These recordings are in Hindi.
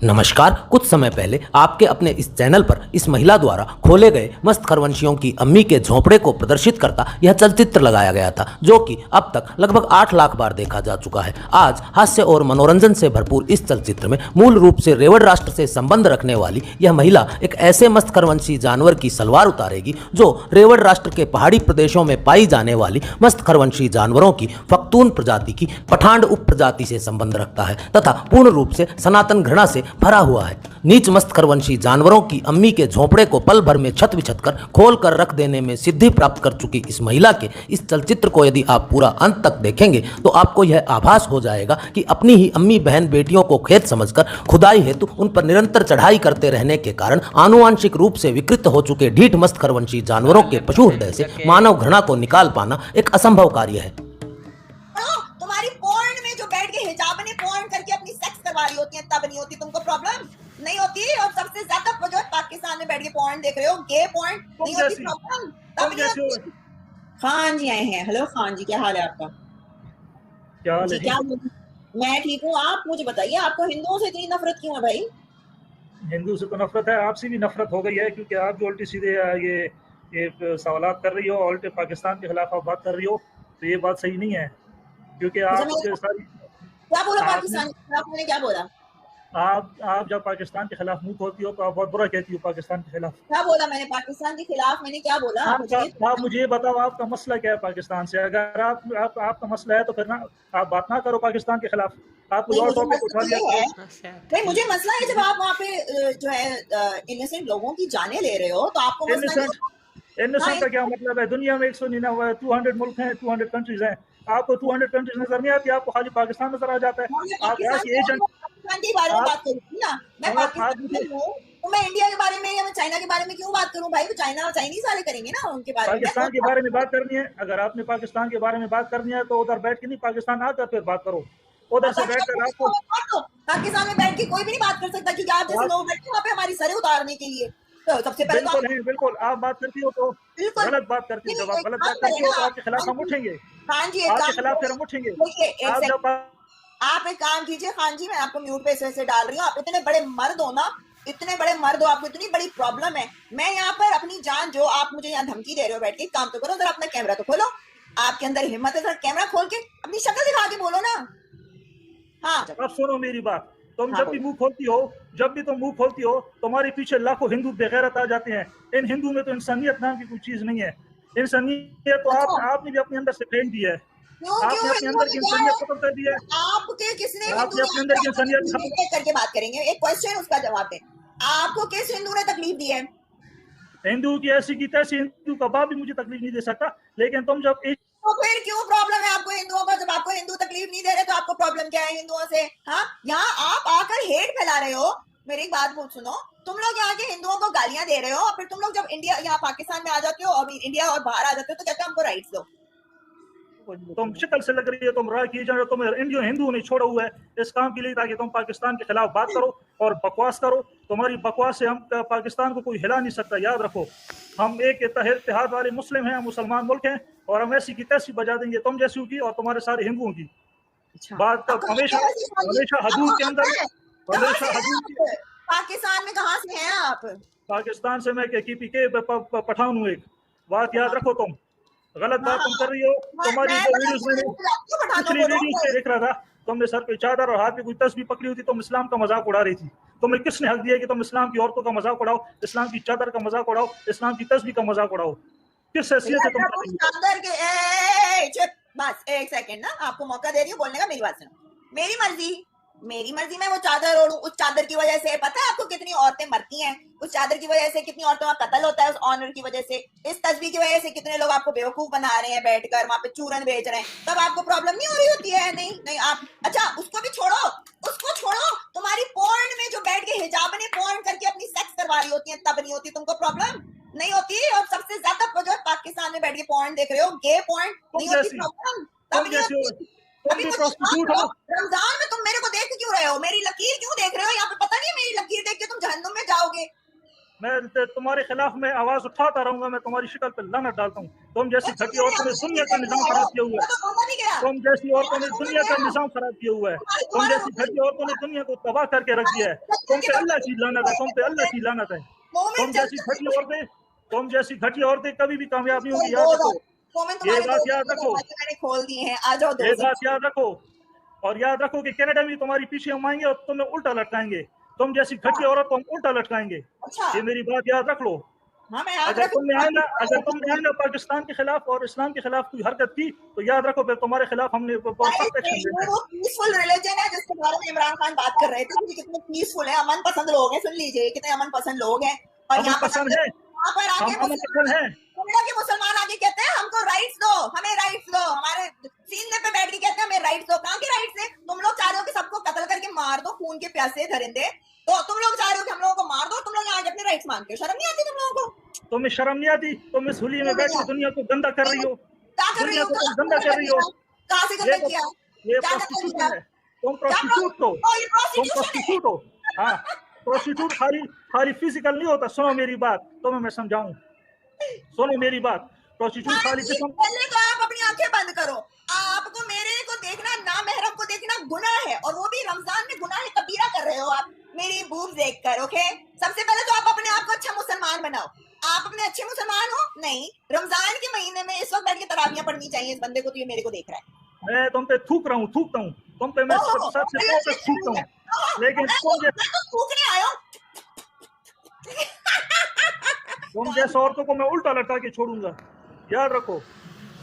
नमस्कार। कुछ समय पहले आपके अपने इस चैनल पर इस महिला द्वारा खोले गए मस्त खरवंशियों की अम्मी के झोंपड़े को प्रदर्शित करता यह चलचित्र लगाया गया था, जो कि अब तक लगभग 8 लाख बार देखा जा चुका है। आज हास्य और मनोरंजन से भरपूर इस चलचित्र में मूल रूप से रेवड़ राष्ट्र से संबंध रखने वाली यह महिला एक ऐसे मस्त खरवंशी जानवर की सलवार उतारेगी जो रेवड़ राष्ट्र के पहाड़ी प्रदेशों में पाई जाने वाली मस्त खरवंशी जानवरों की फक्तून प्रजाति की पठांड उप प्रजाति से संबंध रखता है तथा पूर्ण रूप से सनातन घृणा से भरा हुआ है। नीच मस्त खरवंशी जानवरों की अम्मी के झोंपड़े को पल भर में छत बिछत कर खोल कर रख देने में सिद्धि प्राप्त कर चुकी इस महिला के इस चलचित्र को यदि आप पूरा अंत तक देखेंगे तो आपको यह आभास हो जाएगा कि अपनी ही अम्मी बहन बेटियों को खेत समझकर खुदाई हेतु उन पर निरंतर चढ़ाई करते रहने के कारण आनुवांशिक रूप से विकृत हो चुके ढीठ मस्त खरवंशी जानवरों के पशु हृदय से मानव घृणा को निकाल पाना एक असंभव कार्य है। तुम्हारी पोर्न में जो बैठ के हिजाब ने पोर्न करके अपनी सेक्स करवा रही होती है, तब नहीं होती तुमको प्रॉब्लम? नहीं होती। और सबसे ज्यादा जो पाकिस्तान में बैठ के पोर्न देख रहे हो, गे पोर्न, नहीं होती प्रॉब्लम, तब नहीं होती। खान जी आए हैं। हेलो खान जी, क्या हाल है आपका? क्या हाल है? क्या मैं ठीक हूँ। आप मुझे बताइए, आपको हिंदुओं से इतनी नफरत क्यों है भाई? हिंदू से तो नफरत है, आपसे भी नफरत हो गई है, क्योंकि आप जो उल्टी सीधे ये सवालात कर रही हो, उल्टे पाकिस्तान के खिलाफ आप बात कर रही हो, तो ये बात सही नहीं है। क्योंकि आप सारी क्या बोला पाकिस्तान के खिलाफ? मैंने क्या बोला? आप जब पाकिस्तान के खिलाफ मुंह खोलती हो तो आप बहुत बुरा कहती हो पाकिस्तान के खिलाफ। क्या बोला मैंने पाकिस्तान के खिलाफ? मैंने क्या बोला? आप मुझे ये बताओ, आपका मसला क्या है पाकिस्तान से? अगर आपका मसला है तो फिर ना आप बात ना करो पाकिस्तान के खिलाफ। आप और टॉपिक उठा लिया नहीं, मुझे मसला है जब आप वहाँ पे जो है इनोसेंट लोगों की जाने ले रहे हो, तो आपको इनोसेंट का क्या मतलब है? दुनिया में 200 मुल्क हैं, 200 कंट्रीज हैं। आपको 200 कंट्रीज नजर नहीं आती, आपको खाली पाकिस्तान नजर आ जाता है। आप एजेंट पाकिस्तान के बारे में बात करूँ ना, मैं पाकिस्तान में हूँ, तो मैं इंडिया के बारे में या मैं चाइना के बारे में क्यों बात करूं भाई? तो चाइना और चाइनीज वाले करेंगे ना उनके बारे में। पाकिस्तान के बारे में बात करनी है, अगर आपने पाकिस्तान के बारे में बात करनी है तो उधर बैठ के नहीं, पाकिस्तान आकर फिर बात करो। उधर से बैठकर आपको पाकिस्तान में बैठ के कोई भी नहीं बात कर सकता, क्योंकि आप जैसे लोग बैठे वहाँ पे हमारी सरें उतारने के लिए। तो सबसे पहले बिल्कुल आप बात करती हो तो गलत बात करती हो। जब आप गलत बात करती हो तो आपके खिलाफ हम उठेंगे। खान जी, आपके खिलाफ फिर हम उठेंगे। आप एक काम कीजिए खान जी, मैं आपको म्यूट पे ऐसे डाल रही हूँ। आप इतने बड़े मर्द हो ना, इतने बड़े मर्द हो, आपको इतनी बड़ी प्रॉब्लम है। मैं यहाँ पर अपनी जान, जो आप मुझे यहाँ धमकी दे रहे हो, बैठ के काम तो करो, जरा अपना कैमरा तो खोलो। आपके अंदर हिम्मत है, जरा कैमरा खोल के अपनी शक्ल दिखा के बोलो ना। हाँ, अब सुनो मेरी बात। तुम जब भी मुंह खोलती हो, तुम्हारे पीछे लाखों हिंदू बेगैरत आ जाते हैं। इन हिंदू में तो इंसानियत नाम की कोई चीज नहीं है। इंसानियत तो आपने भी अपने अंदर से फेंक दी है। आपने अपने अंदर की इंसानियत खत्म कर दी है। आपके किसने आपने अपने अंदर की इंसानियत करके बात करेंगे। एक क्वेश्चन, उसका जवाब दें। आपको किस हिंदू ने तकलीफ दी है? हिंदू की ऐसी की तैसी, हिंदू का बाप भी मुझे तकलीफ नहीं दे सकता। लेकिन तुम जब तो फिर क्यों प्रॉब्लम है आपको हिंदुओं का? जब आपको हिंदू तकलीफ नहीं दे रहे तो आपको प्रॉब्लम क्या है हिंदुओं से? हाँ, यहाँ आप आकर हेट फैला रहे हो। मेरी बात सुनो, तुम लोग यहाँ के हिंदुओं को गालियां दे रहे हो, और फिर तुम लोग जब इंडिया यहाँ पाकिस्तान में आ जाते हो और इंडिया और बाहर आ जाते हो तो कहते हो हमको राइट्स दो। तुम शक्ल से लग रही है तुम राह की जाने, तुम हिंदू नहीं छोड़ा हुआ है इस काम के लिए, ताकि तुम पाकिस्तान के खिलाफ बात करो और बकवास करो। तुम्हारी बकवास से हम पाकिस्तान को कोई हिला नहीं सकता। याद रखो, हम एक इत्तेहाद वाले मुस्लिम हैं, मुसलमान मुल्क हैं, और हम ऐसी की तैसी बजा देंगे तुम जैसी की और तुम्हारे सारे हिंदुओं की। बात हमेशा हदूद के अंदर, हमेशा हदूद। पाकिस्तान में कहाँ से हैं आप? पाकिस्तान से मैं KPK पठान हूँ। एक बात याद रखो, तुम गलत बात तुम कर रही हो। तुम्हारी जो वीडियोस में पिछली वीडियोस में देख रहा था, तुमने सर पे चादर और हाथ में कोई तस्बीह पकड़ी हुई थी, तुम इस्लाम का मजाक उड़ा रही थी। तुम्हें किसने हक दिया कि तुम इस्लाम की औरतों का मजाक उड़ाओ, इस्लाम की चादर का मजाक उड़ाओ, इस्लाम की तस्बीह का मजाक उड़ाओ? किस हैसियत से तुम कर रही हो? चादर के बस एक सेकंड ना, आपको मौका दे रही हूँ बोलने का। मेरी बात सुनो। मेरी मर्जी मैं वो चादर ओढ़ूं। उस चादर की वजह से पता है आपको कितनी औरतें मरती हैं? उस चादर की वजह से कितनी औरतों का कत्ल होता है उस ऑनर की वजह से। इस तस्वीर की वजह से कितने लोग आपको बेवकूफ बना रहे हैं, बैठकर वहां पे चूरन बेच रहे हैं। तब आपको प्रॉब्लम नहीं हो रही होती है? नहीं आप, अच्छा उसको भी छोड़ो, उसको छोड़ो। तुम्हारी पोर्न में जो बैठ के हिजाब ने पोर्न करके अपनी सेक्स करवा रही होती है, तब नहीं होती तुमको प्रॉब्लम? नहीं होती। और सबसे ज्यादा जो पाकिस्तान में बैठ के पोर्न देख रहे हो, गे पोर्न, नहीं होती प्रॉब्लम, तब नहीं होती। अभी तो रमजान में तुम मेरे को देख क्यों रहे हो? मेरी लकीर क्यों देख रहे हो? यहाँ पे पता नहीं है मेरी लकीर देख के तुम जहन्नुम में जाओगे। मैं तुम्हारे खिलाफ मैं आवाज उठाता रहूंगा, मैं तुम्हारी शक्ल पे लानत डालता हूँ। तुम जैसी घटिया औरतों ने दुनिया का निजाम खराब किया हुआ है। तुम जैसी औरतों ने दुनिया का निजाम खराब किया हुआ है। तुम जैसी घटिया औरतों ने दुनिया को तबाह करके रख दिया है। तुम पे अल्लाह की लानत है, तुम पे अल्लाह की लानत है। तुम जैसी घटिया औरतें कभी भी कामयाब नहीं होगी, याद रखो। ये बात याद रखो, मैंने खोल दिए हैं, आ जाओ। ये बात याद रखो। और याद रखो कि कनाडा में तुम्हारी पीछे हम आएंगे और तुम्हें उल्टा लटकाएंगे। तुम जैसी घटिया औरत को हम उल्टा लटकाएंगे। अच्छा, ये मेरी बात याद रख लो। हाँ मैं याद अगर तुमने आए ना पाकिस्तान के खिलाफ और इस्लाम के खिलाफ कोई हरकत की तो याद रखो फिर तुम्हारे खिलाफ हमने सख्त एक्शन लेना है। वो पीसफुल रिलीजन है जिसके बारे में इमरान खान बात कर रहे थे कि कितने पीसफुल है, अमन पसंद लोग हैं। सुन लीजिए, कितने अमन पसंद लोग हैं। और अमन पसंद है, यहाँ पर आके हम अमन पसंद है। कनाडा के मुसलमान आके कहते हैं हमको राइट्स दो, हमें राइट्स दो। हमारे सीने पे बैठ के कहते हैं हमें राइट्स दो। कहाँ के राइट्स है? तुम लोग चाह रहे हो कि सबको कत्ल करके मार दो, खून के प्यासे दरिंदे। तो तुम लोग चाह रहे हो कि हम लोगों को मार दो, तुम लोग यहाँ अपने राइट्स मांगते हो। शर्म नहीं आती तुम लोगों को? तुम्हें शर्म नहीं आती? तुम इस हुलिये में बैठ के दुनिया को गंदा कर रही हो। क्या कर रही दुनिया हो? को तुम गंदा कर रही हो। कहाँ से गंदा किया? ये प्रोस्टिट्यूशन है। तुम प्रोस्टिट्यूट हो, तुम प्रोस्टिट्यूट हो। हाँ, प्रोस्टिट्यूट खाली फिजिकल नहीं होता। सुनो मेरी बात, तुम्हें मैं समझाऊं। सुनो मेरी बात, प्रोस्टिट्यूट खाली जिस्म। पहले तो आप अपनी आंखें बंद करो। आपको मेरे को देखना, ना महरम को देखना गुनाह है, और वो भी रमजान में गुनाह कबीरा कर रहे हो आप मेरी बूब देखकर। ओके, सबसे पहले तो आप अपने आप को अच्छा मुसलमान बनाओ। आप अपने अच्छे मुसलमान हो? नहीं, रमजान के महीने में इस वक्त बैठ के तरावियां पढ़नी चाहिए इस बंदे को। तो ये मेरे को देख रहा है। मैं तुम पे थूकता हूँ, तुम पे मैं सबसे पहले थूकता हूँ। लेकिन थूकने आयो। तुम जैसे औरतों को मैं उल्टा लटका के छोड़ूंगा, याद रखो।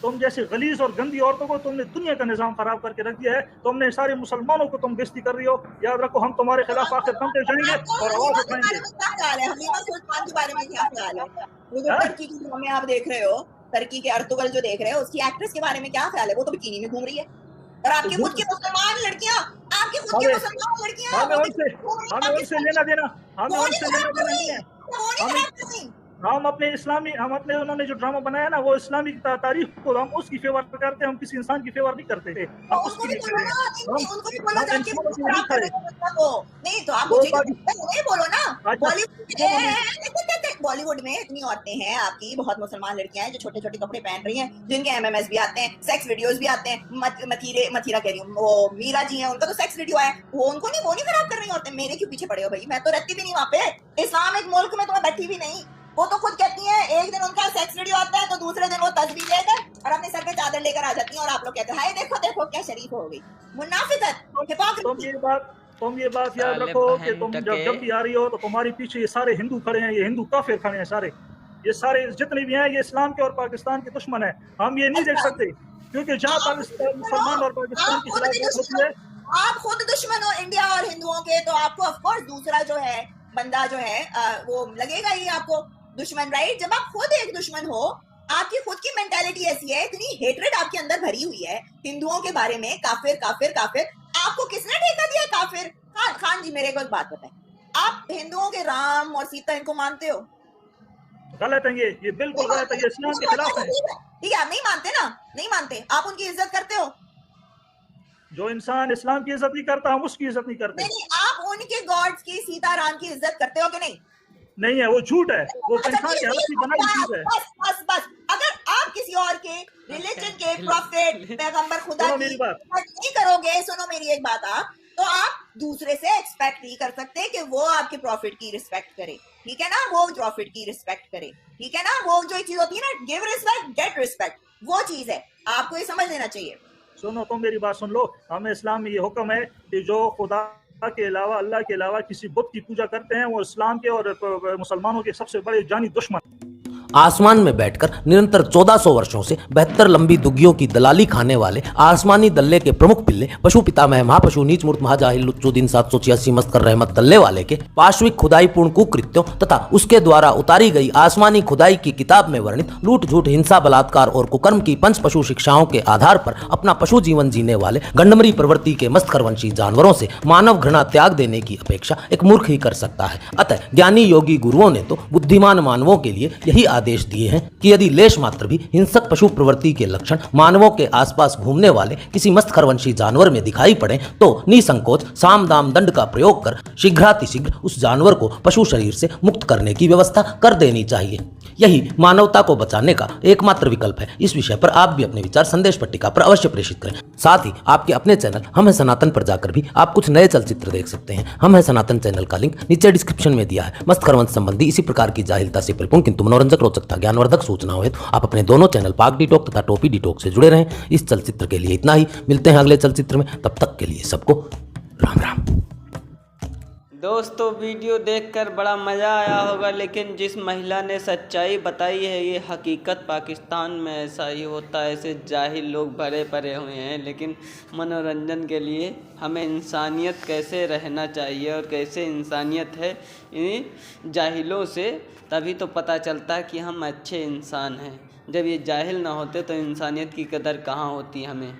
तुम जैसे गलीज और गंदी औरतों को तुमने दुनिया का निजाम खराब करके रख दिया है। तुमने सारे मुसलमानों को तुम बेइज्जती कर रही हो। याद रखो, हम तुम्हारे खिलाफ आखिर बनते जाएंगे और आवाज उठाएंगे। हलीमा सुल्तान के बारे में क्या ख्याल है? वो जो टर्की की फिल्में आप देख रहे हो, टर्की के अर्तुगल जो देख रहे हो, उसकी एक्ट्रेस के बारे में क्या ख्याल है? वो तो बिकिनी में घूम रही है। और आपकी खुद की मुसलमान लड़कियां, आपकी खुद की मुसलमान लड़कियां, हमें उनसे लेना देना नहीं है। हम अपने उन्होंने जो ड्रामा बनाया ना, वो इस्लामी तारीख को हम उसकी फेवर करते हैं। हम किसी इंसान की फेवर नहीं करते। हम उसकी नहीं करते। नहीं तो आप मुझे नहीं बोलो ना। बॉलीवुड में इतनी औरतें हैं आपकी, बहुत मुसलमान लड़कियां हैं जो छोटे छोटे कपड़े पहन रही हैं, जिनके एमएमएस भी आते हैं, सेक्स वीडियोस भी आते हैं। मथीरा कह रही हूँ, वो मीरा जी हैं, उनका तो सेक्स वीडियो है। वो नहीं खराब कर रही औरतें। मेरे क्यों पीछे पड़े हो भाई? मैं तो रहती भी नहीं वहाँ पे। इस्लाम एक मुल्क में तो मैं बैठी भी नहीं। वो तो खुद कहती हैं, एक दिन उनका सेक्स वीडियो आता है तो दूसरे दिन वो तस्वीर लेकर और अपने सर पे चादर लेकर आ जाती हैं, और आप लोग कहते हैं हाय देखो देखो क्या शरीफ हो गई। मुनाफिकत। तुम ये बात याद रखो कि तुम जब भी आ रही हो तो तुम्हारे पीछे ये सारे हिंदू खड़े हैं। ये हिंदू काफिर खड़े हैं सारे। ये सारे जितने भी हैं, ये इस्लाम के और पाकिस्तान के दुश्मन है। हम ये नहीं देख सकते, क्योंकि जहाँ पाकिस्तान मुसलमान और पाकिस्तान की खिलाफ होती है। आप खुद दुश्मन हो इंडिया और हिंदुओं के, तो आपको ऑफकोर्स दूसरा जो है बंदा जो है वो लगेगा ही आपको दुश्मन, राइट? जब आप खुद एक दुश्मन हो, आपकी खुद की मेंटालिटी ऐसी है, इतनी हेट्रेड आपके अंदर भरी हुई है हिंदुओं के बारे में। काफिर काफिर काफिर, आपको किसने ठेका दिया काफिर? खान जी मेरे को एक बात बताएं, आप हिंदुओं के राम और सीता इनको मानते हो? गलत है ये बिल्कुल गलत है। ये इस्लाम के खिलाफ है। ठीक है, आप नहीं मानते ना? नहीं मानते। आप उनकी इज्जत करते हो? जो इंसान इस्लाम की इज्जत नहीं करता, हम उसकी इज्जत नहीं करते। नहीं, आप उनके गॉड्स की, सीता राम की इज्जत करते हो कि नहीं? नहीं है, वो झूठ है। वो इंसान की हालत की बनाई चीज है। बस अगर आप किसी और के रिलीजन के प्रॉफिट पैगंबर खुदा की नहीं करोगे, सुनो मेरी एक बात, आप तो आप दूसरे से एक्सपेक्ट नहीं कर सकते कि वो आपके प्रॉफिट की रिस्पेक्ट करे। ठीक है ना? वो प्रॉफिट की रिस्पेक्ट करे। ठीक है ना? वो जो चीज होती है ना, गिव रिस्पेक्ट गेट रिस्पेक्ट, वो चीज है। आपको ये समझ लेना चाहिए। सुनो, तुम मेरी बात सुन लो। हमें इस्लाम में ये हुक्म है कि जो खुदा के अलावा, अल्लाह के अलावा किसी बुत की पूजा करते हैं, वो इस्लाम के और मुसलमानों के सबसे बड़े जानी दुश्मन। आसमान में बैठकर निरंतर 1400 वर्षों से 72 लंबी दुग्गियों की दलाली खाने वाले आसमानी दल्ले के प्रमुख पिल्ले पशु पितामह महापशु नीच मूर्त महाजाहिल लुच्चुद्दीन 786 मस्कर रहमत दल्ले वाले के पाश्विक खुदाईपूर्ण कुकृत्यों तथा उसके द्वारा उतारी गई आसमानी खुदाई की किताब में वर्णित लूट झूठ हिंसा बलात्कार और कुकर्म की पंच पशु शिक्षाओं के आधार पर अपना पशु जीवन जीने वाले गंडमरी प्रवृत्ति के मस्तखरवंशी जानवरों से मानव घृणा त्याग देने की अपेक्षा एक मूर्ख ही कर सकता है। अतः ज्ञानी योगी गुरुओं ने तो बुद्धिमान मानवों के लिए यही आदेश दिए हैं कि यदि लेश मात्र भी हिंसक पशु प्रवृत्ति के लक्षण मानवों के आसपास घूमने वाले किसी मस्तखरवंशी जानवर में दिखाई पड़े तो निसंकोच साम दाम दंड का प्रयोग कर शीघ्रातिशीघ्र उस जानवर को पशु शरीर से मुक्त करने की व्यवस्था कर देनी चाहिए। यही मानवता को बचाने का एकमात्र विकल्प है। इस विषय पर आप भी अपने विचार संदेश पट्टिका पर अवश्य प्रेषित करें। साथ ही आपके अपने चैनल हम है सनातन पर जाकर भी आप कुछ नए चलचित्र देख सकते हैं। हम है सनातन चैनल का लिंक नीचे डिस्क्रिप्शन में दिया है। मस्तखरवंश संबंधी इसी प्रकार की जाहिलता से परिपूर्ण किंतु मनोरंजक, रोचक तथा ज्ञानवर्धक सूचनाओं हेतु आप अपने दोनों चैनल पाक डिटॉक तथा टोपी डिटॉक से जुड़े रहें। इस चलचित्र के लिए इतना ही। मिलते हैं अगले चलचित्र में, तब तक के लिए सबको राम राम। दोस्तों वीडियो देखकर बड़ा मज़ा आया होगा, लेकिन जिस महिला ने सच्चाई बताई है ये हकीकत पाकिस्तान में ऐसा ही होता है। ऐसे जाहिल लोग भरे पड़े हुए हैं, लेकिन मनोरंजन के लिए हमें इंसानियत कैसे रहना चाहिए और कैसे इंसानियत है इन जाहिलों से, तभी तो पता चलता है कि हम अच्छे इंसान हैं। जब ये जाहिल ना होते तो इंसानियत की कदर कहाँ होती हमें।